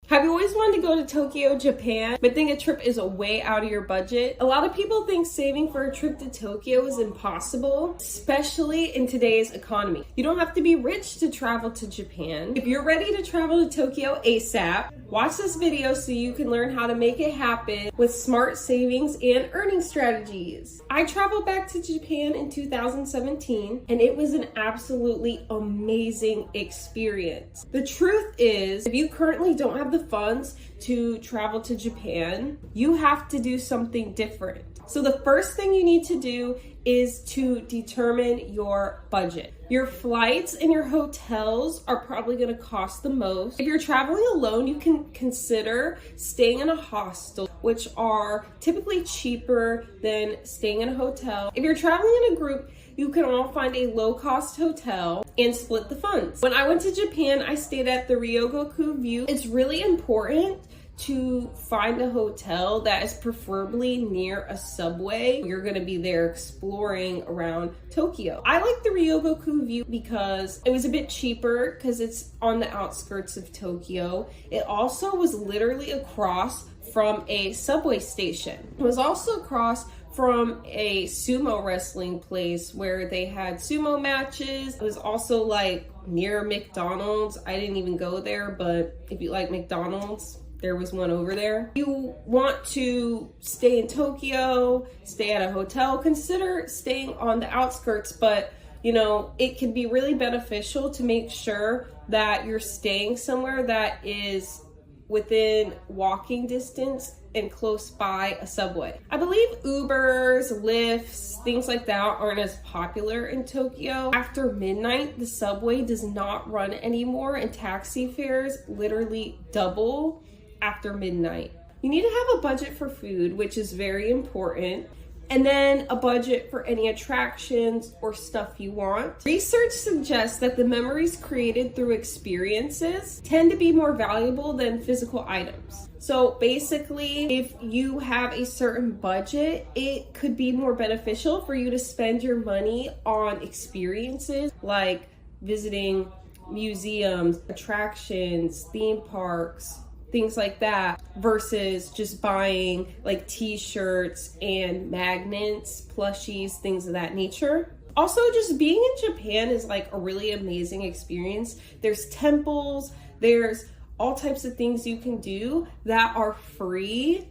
Have you always wanted to go to Tokyo, Japan, but think a trip is way out of your budget? A lot of people think saving for a trip to Tokyo is impossible, especially in today's economy. You don't have to be rich to travel to Japan. If you're ready to travel to Tokyo ASAP, watch this video so you can learn how to make it happen with smart savings and earning strategies. I traveled back to Japan in 2017 and it was an absolutely amazing experience. The truth is, if you currently don't have the funds to travel to Japan, you have to do something different. So the first thing you need to do is to determine your budget. Your flights and your hotels are probably going to cost the most. If you're traveling alone, you can consider staying in a hostel, which are typically cheaper than staying in a hotel. If you're traveling in a group, you can all find a low-cost hotel and split the funds. When I went to Japan, I stayed at the Ryogoku View. It's really important to find a hotel that is preferably near a subway. You're gonna be there exploring around Tokyo. I like the Ryogoku View because it was a bit cheaper because it's on the outskirts of Tokyo. It also was literally across from a subway station. It was also across from a sumo wrestling place where they had sumo matches. It was also like near McDonald's. I didn't even go there, but if you like McDonald's, there was one over there. You want to stay in Tokyo, stay at a hotel, consider staying on the outskirts, but you know, it can be really beneficial to make sure that you're staying somewhere that is within walking distance and close by a subway. I believe Ubers, Lyfts, things like that aren't as popular in Tokyo. After midnight, the subway does not run anymore and taxi fares literally double after midnight. You need to have a budget for food, which is very important, and then a budget for any attractions or stuff you want. Research suggests that the memories created through experiences tend to be more valuable than physical items. So basically, if you have a certain budget, it could be more beneficial for you to spend your money on experiences like visiting museums, attractions, theme parks, things like that, versus just buying like t-shirts and magnets, plushies, things of that nature. Also, just being in Japan is like a really amazing experience. There's temples, there's all types of things you can do that are free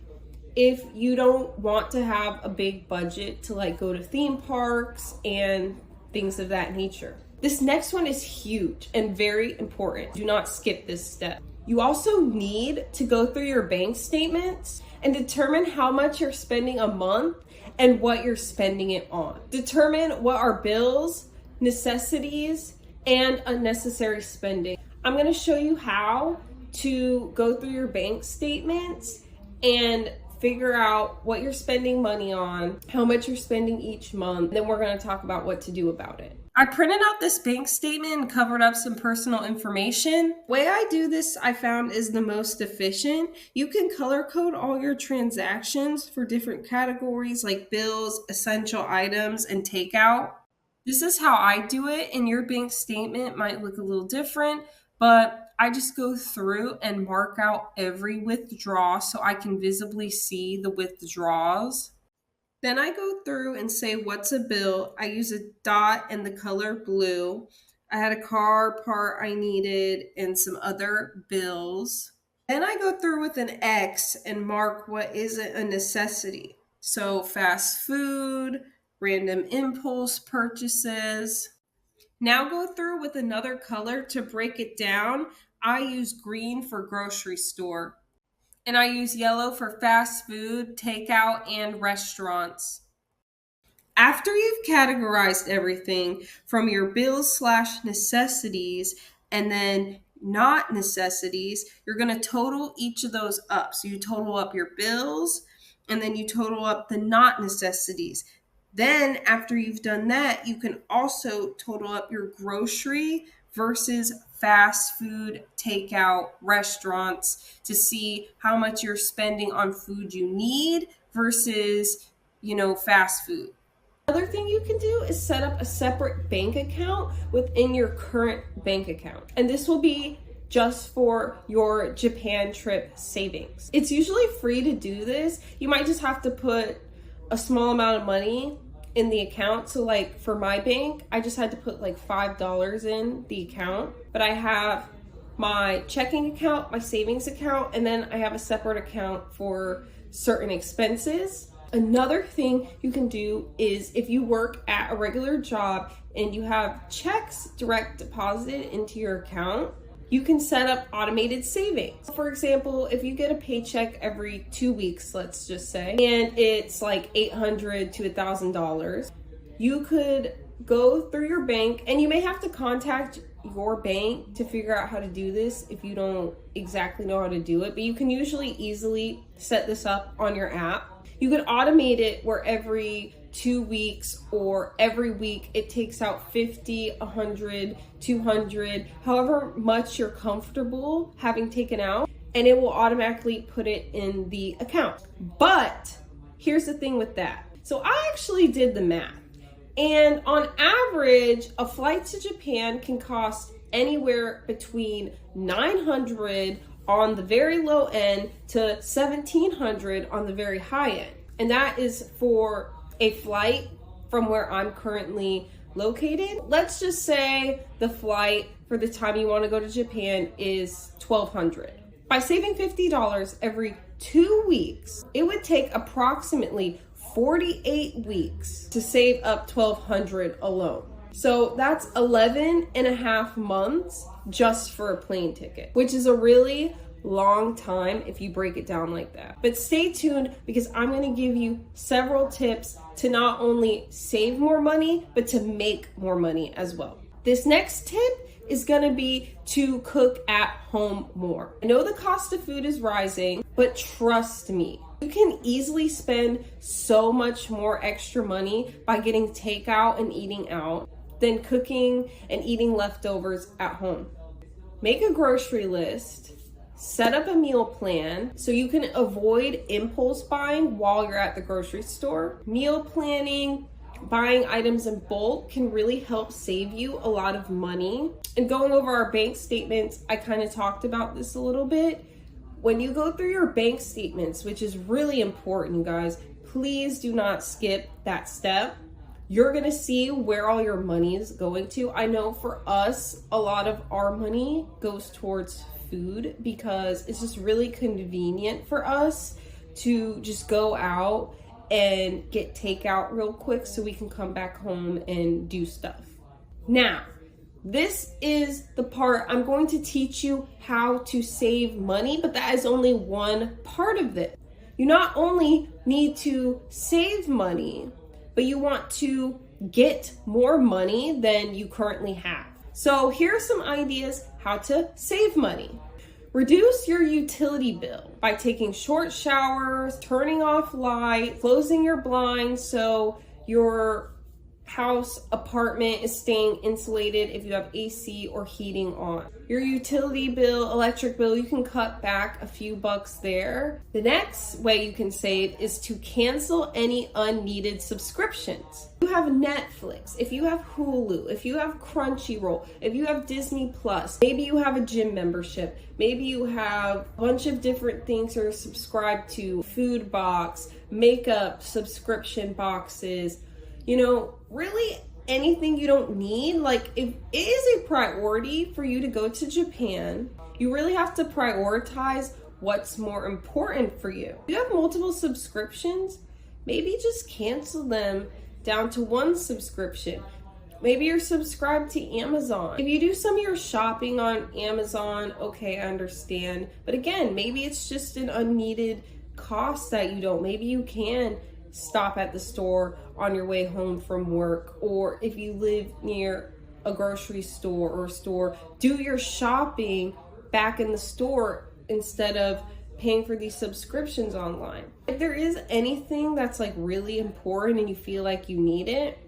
if you don't want to have a big budget to like go to theme parks and things of that nature. This next one is huge and very important. Do not skip this step. You also need to go through your bank statements and determine how much you're spending a month and what you're spending it on. Determine what are bills, necessities, and unnecessary spending. I'm going to show you how to go through your bank statements and figure out what you're spending money on, how much you're spending each month. Then we're going to talk about what to do about it. I printed out this bank statement and covered up some personal information. The way I do this, I found, is the most efficient. You can color code all your transactions for different categories like bills, essential items, and takeout. This is how I do it, and your bank statement might look a little different, but I just go through and mark out every withdrawal so I can visibly see the withdrawals. Then I go through and say, what's a bill? I use a dot and the color blue. I had a car part I needed and some other bills. Then I go through with an X and mark what isn't a necessity. So fast food, random impulse purchases. Now go through with another color to break it down. I use green for grocery store. And I use yellow for fast food, takeout, and restaurants. After you've categorized everything from your bills / necessities and then not necessities, you're going to total each of those up. So you total up your bills and then you total up the not necessities. Then after you've done that, you can also total up your grocery versus fast food, takeout, restaurants to see how much you're spending on food you need versus, fast food. Another thing you can do is set up a separate bank account within your current bank account. And this will be just for your Japan trip savings. It's usually free to do this. You might just have to put a small amount of money in the account. So like for my bank, I just had to put like $5 in the account, but I have my checking account, my savings account, and then I have a separate account for certain expenses. Another thing you can do is if you work at a regular job and you have checks direct deposited into your account, you can set up automated savings. For example, if you get a paycheck every 2 weeks, let's just say, and it's like $800 to $1,000, you could go through your bank, and you may have to contact your bank to figure out how to do this if you don't exactly know how to do it, but you can usually easily set this up on your app. You could automate it where every 2 weeks or every week it takes out 50, 100, 200, however much you're comfortable having taken out, and it will automatically put it in the account. But here's the thing with that. So I actually did the math, and on average, a flight to Japan can cost anywhere between $900 on the very low end to $1,700 on the very high end. And that is for a flight from where I'm currently located. Let's just say the flight for the time you want to go to Japan is $1,200. By saving $50 every 2 weeks, it would take approximately 48 weeks to save up $1,200 alone. So that's 11 and a half months just for a plane ticket, which is a really long time if you break it down like that. But stay tuned, because I'm going to give you several tips to not only save more money, but to make more money as well. This next tip is going to be to cook at home more. I know the cost of food is rising, but trust me, you can easily spend so much more extra money by getting takeout and eating out than cooking and eating leftovers at home. Make a grocery list, set up a meal plan so you can avoid impulse buying while you're at the grocery store. Meal planning, buying items in bulk can really help save you a lot of money. And going over our bank statements, I kind of talked about this a little bit. When you go through your bank statements, which is really important, guys, please do not skip that step. You're gonna see where all your money is going to. I know for us, a lot of our money goes towards food because it's just really convenient for us to just go out and get takeout real quick so we can come back home and do stuff. Now, this is the part I'm going to teach you how to save money, but that is only one part of it. You not only need to save money, but you want to get more money than you currently have. So here are some ideas how to save money. Reduce your utility bill by taking short showers, turning off light, closing your blinds so your house, apartment is staying insulated if you have AC or heating on. Your utility bill, electric bill, you can cut back a few bucks there. The next way you can save is to cancel any unneeded subscriptions. If you have Netflix, if you have Hulu, if you have Crunchyroll, if you have Disney Plus, maybe you have a gym membership, maybe you have a bunch of different things you're subscribed to, food box, makeup subscription boxes, you know, really anything you don't need. Like, if it is a priority for you to go to Japan, you really have to prioritize what's more important for you. If you have multiple subscriptions, maybe just cancel them down to one subscription. Maybe you're subscribed to Amazon. If you do some of your shopping on Amazon, okay, I understand. But again, maybe it's just an unneeded cost that you don't. Maybe you can stop at the store on your way home from work, or if you live near a grocery store or a store, do your shopping back in the store instead of paying for these subscriptions online. If there is anything that's like really important and you feel like you need it,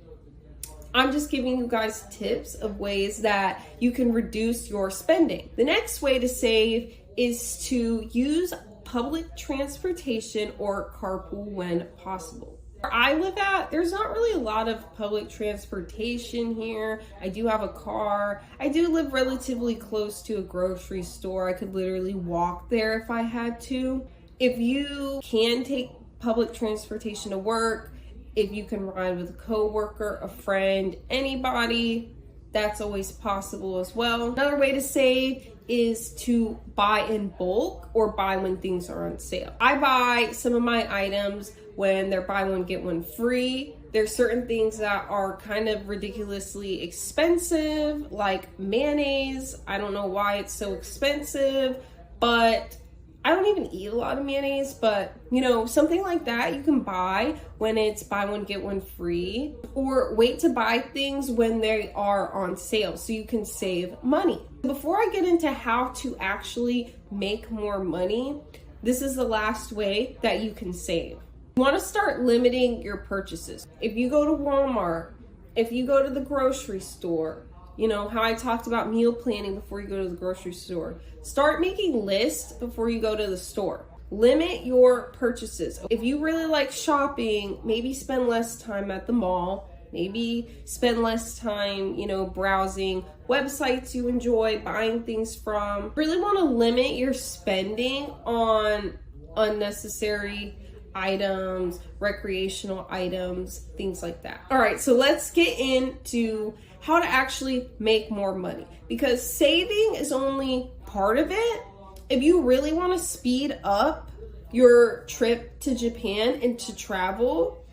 I'm just giving you guys tips of ways that you can reduce your spending. The next way to save is to use public transportation or carpool when possible. Where I live at, there's not really a lot of public transportation here. I do have a car. I do live relatively close to a grocery store. I could literally walk there if I had to. If you can take public transportation to work, if you can ride with a coworker, a friend, anybody, that's always possible as well. Another way to save is to buy in bulk or buy when things are on sale. I buy some of my items when they're buy one, get one free. There's certain things that are kind of ridiculously expensive, like mayonnaise. I don't know why it's so expensive, but I don't even eat a lot of mayonnaise, but you know, something like that you can buy when it's buy one, get one free, or wait to buy things when they are on sale so you can save money. Before I get into how to actually make more money, this is the last way that you can save. You want to start limiting your purchases. If you go to Walmart, if you go to the grocery store, you know, how I talked about meal planning before you go to the grocery store. Start making lists before you go to the store. Limit your purchases. If you really like shopping, maybe spend less time at the mall. Maybe spend less time, you know, browsing websites you enjoy, buying things from. Really want to limit your spending on unnecessary items, recreational items, things like that. All right, so let's get into how to actually make more money, because saving is only part of it. If you really want to speed up your trip to Japan and to travel,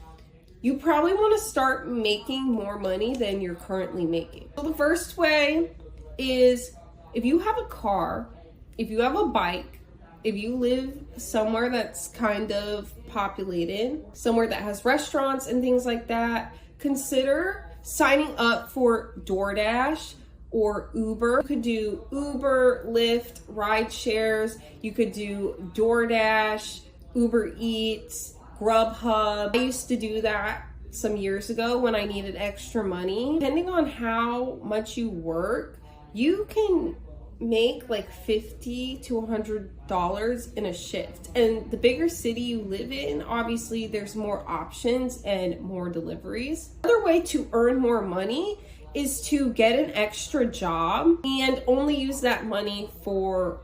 you probably want to start making more money than you're currently making. So the first way is, if you have a car, if you have a bike, if you live somewhere that's kind of populated, somewhere that has restaurants and things like that, consider signing up for DoorDash or Uber. You could do Uber, Lyft, ride shares. You could do DoorDash, Uber Eats, Grubhub. I used to do that some years ago when I needed extra money. Depending on how much you work, you can make like $50 to $100 in a shift. And the bigger city you live in, obviously there's more options and more deliveries. Another way to earn more money is to get an extra job and only use that money for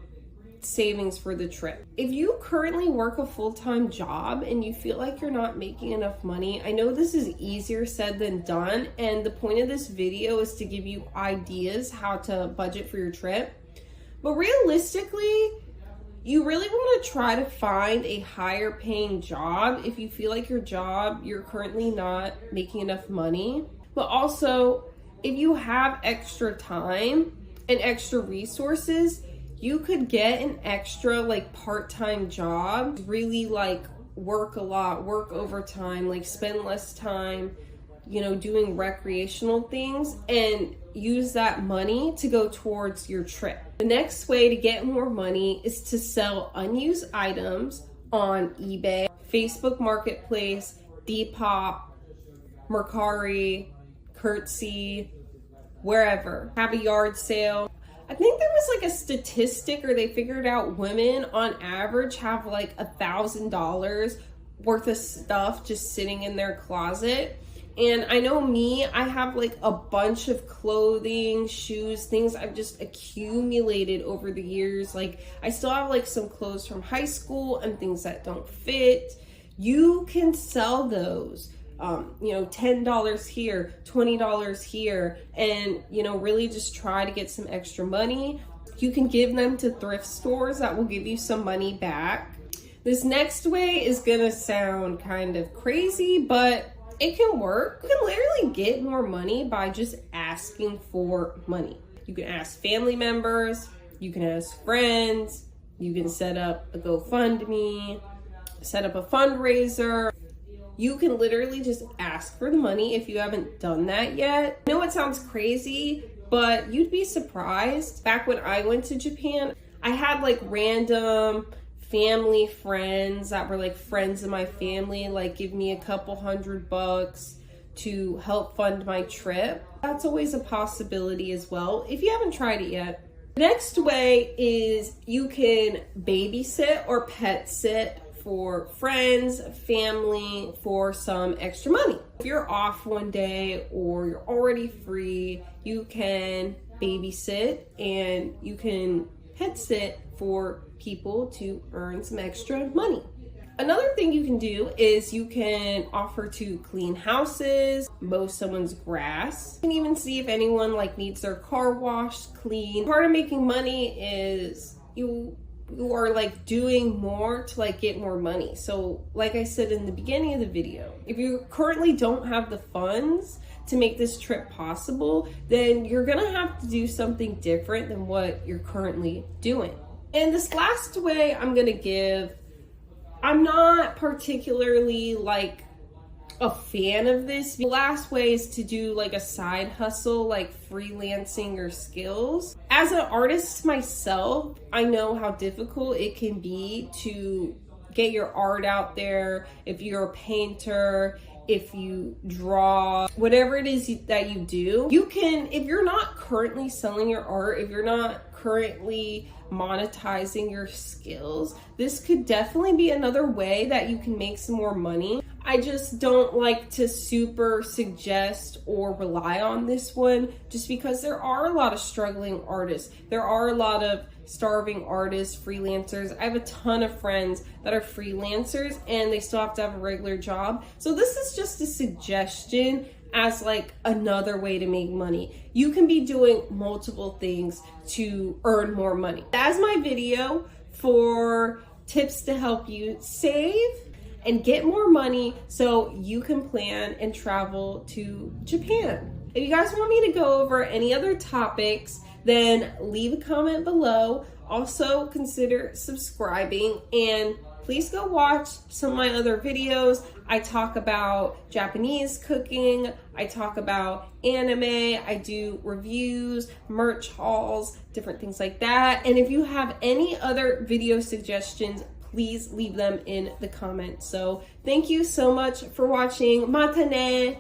savings for the trip. If you currently work a full-time job and you feel like you're not making enough money, I know this is easier said than done, and the point of this video is to give you ideas how to budget for your trip. But realistically, you really want to try to find a higher paying job if you feel like your job, you're currently not making enough money. But also, if you have extra time and extra resources, you could get an extra like part-time job, really like work a lot, work overtime, like spend less time, you know, doing recreational things, and use that money to go towards your trip. The next way to get more money is to sell unused items on eBay, Facebook Marketplace, Depop, Mercari, Curtsy, wherever. Have a yard sale. I think there was like a statistic, or they figured out women on average have like $1,000 worth of stuff just sitting in their closet. And I know me, I have like a bunch of clothing, shoes, things I've just accumulated over the years. Like I still have like some clothes from high school and things that don't fit. You can sell those, you know, $10 here, $20 here, and, you know, really just try to get some extra money. You can give them to thrift stores that will give you some money back. This next way is gonna sound kind of crazy, but it can work. You can literally get more money by just asking for money. You can ask family members, you can ask friends, you can set up a GoFundMe, set up a fundraiser. You can literally just ask for the money if you haven't done that yet. I know it sounds crazy, but you'd be surprised. Back when I went to Japan, I had like random family friends that were like friends of my family, like give me a couple $100 to help fund my trip. That's always a possibility as well if you haven't tried it yet. The next way is you can babysit or pet sit for friends, family, for some extra money. If you're off one day or you're already free, you can babysit and you can pet sit for people to earn some extra money. Another thing you can do is you can offer to clean houses, mow someone's grass. You can even see if anyone needs their car washed, clean. Part of making money is you are doing more to get more money. So like I said in the beginning of the video, if you currently don't have the funds to make this trip possible, then you're gonna have to do something different than what you're currently doing. And this last way I'm gonna give, I'm not particularly a fan of this. The last way is to do a side hustle, freelancing your skills. As an artist myself, I know how difficult it can be to get your art out there. If you're a painter, if you draw, whatever it is that you do, you can, if you're not currently selling your art, if you're not currently monetizing your skills, this could definitely be another way that you can make some more money. I just don't like to super suggest or rely on this one just because there are a lot of struggling artists. There are a lot of starving artists, freelancers. I have a ton of friends that are freelancers and they still have to have a regular job. So this is just a suggestion as another way to make money. You can be doing multiple things to earn more money. That's my video for tips to help you save and get more money so you can plan and travel to Japan. If you guys want me to go over any other topics, then leave a comment below. Also consider subscribing and please go watch some of my other videos. I talk about Japanese cooking, I talk about anime, I do reviews, merch hauls, different things like that. And if you have any other video suggestions, please leave them in the comments. So thank you so much for watching. Mata ne!